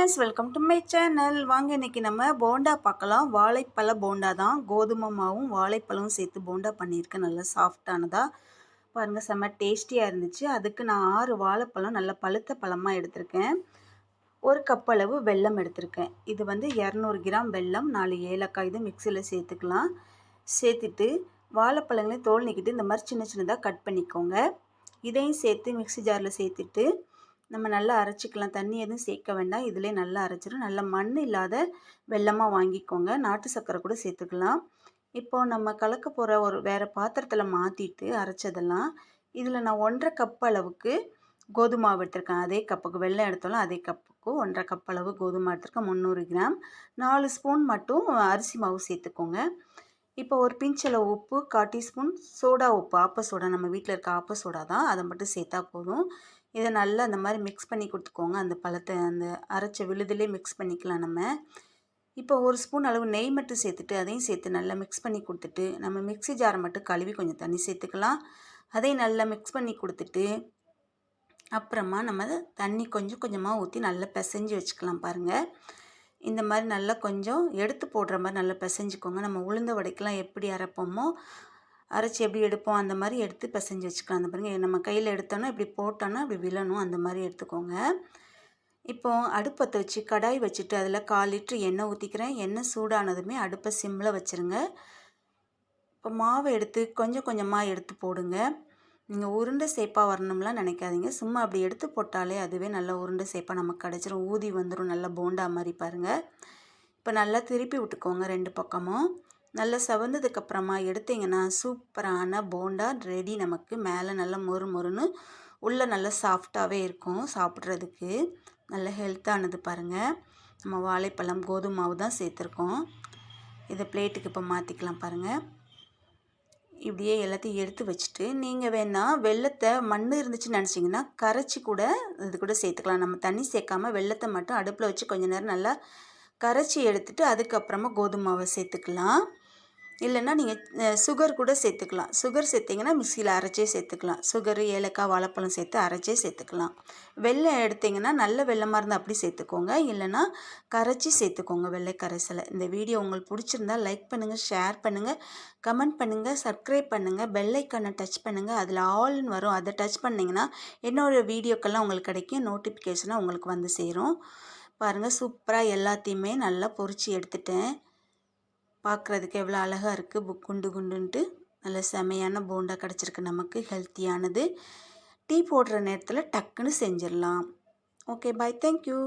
Friends, welcome to my channel. வாங்க இன்றைக்கி நம்ம போண்டா பார்க்கலாம். வாழைப்பழ போண்டா தான். கோதுமை மாவும் வாழைப்பழமும் சேர்த்து போண்டா பண்ணியிருக்கேன். நல்லா சாஃப்டானதாக பாருங்கள், செம்ம டேஸ்டியாக இருந்துச்சு. அதுக்கு நான் 6 வாழைப்பழம் நல்ல பழுத்த பழமாக எடுத்திருக்கேன். 1 கப் அளவு வெல்லம் எடுத்திருக்கேன். இது வந்து 200 கிராம் வெல்லம், 4 ஏலக்காய் இது மிக்சியில் சேர்த்துக்கலாம். சேர்த்துட்டு வாழைப்பழங்களையும் தோல் நீக்கிட்டு இந்த மாதிரி சின்ன சின்னதாக கட் பண்ணிக்கோங்க. இதையும் சேர்த்து மிக்சி ஜாரில் சேர்த்துட்டு நம்ம நல்லா அரைச்சிக்கலாம். தண்ணி எதுவும் சேர்க்க வேண்டாம். இதிலே நல்லா அரைச்சிடும். நல்லா மண் இல்லாத வெல்லமாக வாங்கிக்கோங்க. நாட்டு சர்க்கரை கூட சேர்த்துக்கலாம். இப்போது நம்ம கலக்க போகிற ஒரு வேறு பாத்திரத்தில் மாற்றிட்டு அரைச்சதெல்லாம் இதில் நான் 1.5 கப் அளவுக்கு கோதுமை மாவு எடுத்திருக்கேன். அதே கப்புக்கு வெல்லம் எடுத்தாலும் அதே கப்புக்கு 1.5 கப் அளவு கோதுமை எடுத்திருக்கேன். 300 கிராம். 4 ஸ்பூன் மட்டும் அரிசி மாவு சேர்த்துக்கோங்க. இப்போ ஒரு பிஞ்சளவு உப்பு, 1/4 டீஸ்பூன் சோடா உப்பு, ஆப்ப சோடா, நம்ம வீட்டில் இருக்க ஆப்ப சோடா தான், அதை மட்டும் சேர்த்தா போதும். இதை நல்லா அந்த மாதிரி மிக்ஸ் பண்ணி கொடுத்துக்கோங்க. அந்த பழத்தை அந்த அரைச்ச விழுதுலேயே மிக்ஸ் பண்ணிக்கலாம் நம்ம. இப்போ 1 ஸ்பூன் அளவு நெய் மட்டும் சேர்த்துட்டு அதையும் சேர்த்து நல்லா மிக்ஸ் பண்ணி கொடுத்துட்டு நம்ம மிக்ஸி ஜாரை மட்டும் கழுவி கொஞ்சம் தண்ணி சேர்த்துக்கலாம். அதையும் நல்லா மிக்ஸ் பண்ணி கொடுத்துட்டு அப்புறமா நம்ம தண்ணி கொஞ்சம் கொஞ்சமாக ஊற்றி நல்லா பிசைஞ்சு வச்சுக்கலாம். பாருங்கள், இந்த மாதிரி நல்லா கொஞ்சம் எடுத்து போடுற மாதிரி நல்லா பிசைஞ்சிக்கோங்க. நம்ம உளுந்த வடைக்கெலாம் எப்படி அரைப்போமோ அரைச்சி எப்படி எடுப்போம் அந்த மாதிரி எடுத்து பிசைஞ்சு வச்சுக்கலாம். அந்த பாருங்கள், நம்ம கையில் எடுத்தோன்னா இப்படி போட்டோன்னா இப்படி விழணும், அந்த மாதிரி எடுத்துக்கோங்க. இப்போது அடுப்பத்தை வச்சு கடாய் வச்சுட்டு அதில் 1/4 லிட்ரு எண்ணெய் ஊற்றிக்கிறேன். எண்ணெய் சூடானதுமே அடுப்பை சிம்மில் வச்சுருங்க. இப்போ மாவை எடுத்து கொஞ்சம் கொஞ்சமாக எடுத்து போடுங்க. நீங்கள் உருண்டை சேப்பாக வரணும்லாம் நினைக்காதீங்க. சும்மா அப்படி எடுத்து போட்டாலே அதுவே நல்லா உருண்டை சேப்பாக நமக்கு கிடச்சிரும். ஊதி வந்துடும், நல்லா போண்டா மாதிரி. பாருங்கள், இப்போ நல்லா திருப்பி விட்டுக்கோங்க 2 பக்கமும். நல்லா செவந்ததுக்கப்புறமா எடுத்திங்கன்னா சூப்பரான போண்டா ரெடி. நமக்கு மேலே நல்லா மொறு மொறுன்னு, உள்ளே நல்லா சாஃப்டாகவே இருக்கும். சாப்பிட்றதுக்கு நல்ல ஹெல்த்தானது. பாருங்கள், நம்ம வாழைப்பழம் கோதுமை மாவு தான் சேர்த்துருக்கோம். இதை பிளேட்டுக்கு இப்போ மாற்றிக்கலாம். பாருங்கள், இப்படியே எல்லாத்தையும் எடுத்து வச்சுட்டு நீங்கள் வேணால் வெல்லத்தை மண் இருந்துச்சுன்னு நினச்சிங்கன்னா கரைச்சி கூட இது கூட சேர்த்துக்கலாம். நம்ம தண்ணி சேர்க்காமல் வெல்லத்தை மட்டும் அடுப்பில் வச்சு கொஞ்சம் நேரம் நல்லா கரைச்சி எடுத்துகிட்டு அதுக்கப்புறமா கோதுமை மாவை சேர்த்துக்கலாம். இல்லைன்னா நீங்கள் சுகர் கூட சேர்த்துக்கலாம். சுகர் சேர்த்திங்கன்னா மிக்சியில் அரைச்சே சேர்த்துக்கலாம். சுகர், ஏலக்காய், வாழைப்பழம் சேர்த்து அரைச்சே சேர்த்துக்கலாம். வெல்லம் எடுத்திங்கன்னா நல்ல வெல்லமாக இருந்தால் அப்படி சேர்த்துக்கோங்க. இல்லைன்னா கரைச்சி சேர்த்துக்கோங்க வெள்ளை கரைசலை. இந்த வீடியோ உங்களுக்கு பிடிச்சிருந்தால் லைக் பண்ணுங்கள், ஷேர் பண்ணுங்கள், கமெண்ட் பண்ணுங்கள், சப்ஸ்கிரைப் பண்ணுங்கள், பெல் ஐக்கானை டச் பண்ணுங்கள். அதில் ஆல்னு வரும், அதை டச் பண்ணிங்கன்னா என்னோடய வீடியோக்கெல்லாம் உங்களுக்கு கிடைக்கும். நோட்டிஃபிகேஷனாக உங்களுக்கு வந்து சேரும். பாருங்கள், சூப்பராக எல்லாத்தையுமே நல்லா பொரித்து எடுத்துட்டேன். பார்க்குறதுக்கு எவ்வளோ அழகாக இருக்குது, குண்டு குண்டுன்ட்டு. நல்ல செமையான போண்டா கிடச்சிருக்கு நமக்கு, ஹெல்த்தியானது. டீ போடுற நேரத்தில் டக்குன்னு செஞ்சிடலாம். ஓகே, பாய், தேங்க்யூ.